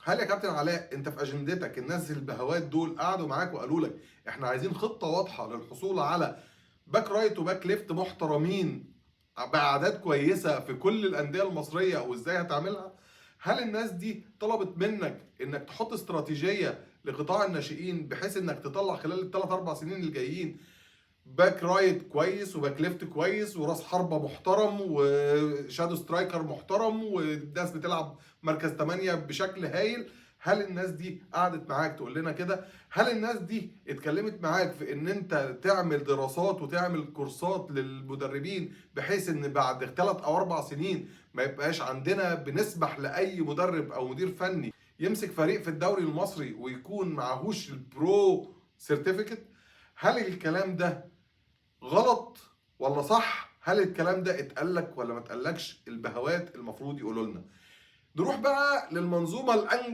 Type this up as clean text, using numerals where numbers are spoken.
هل يا كابتن علاء انت في اجندتك الناس البهوات دول قعدوا معاك وقالوا لك احنا عايزين خطه واضحه للحصول على باك رايت وباك ليفت محترمين باعداد كويسه في كل الانديه المصريه وازاي هتعملها؟ هل الناس دي طلبت منك انك تحط استراتيجيه لقطاع الناشئين بحيث انك تطلع خلال الثلاث اربع سنين الجايين باك رايت كويس وباك ليفت كويس وراس حربة محترم وشادو سترايكر محترم والناس بتلعب مركز 8 بشكل هايل؟ هل الناس دي قعدت معاك تقول لنا كده؟ هل الناس دي اتكلمت معاك في ان انت تعمل دراسات وتعمل كورسات للمدربين بحيث ان بعد 3 او 4 سنين ما يبقاش عندنا بنسمح لاي مدرب او مدير فني يمسك فريق في الدوري المصري ويكون معهوش البرو سيرتيفيكت؟ هل الكلام ده غلط ولا صح؟ هل الكلام ده اتقال لك ولا ما اتقالكش؟ البهوات المفروض يقولوا لنا. نروح بقى للمنظومه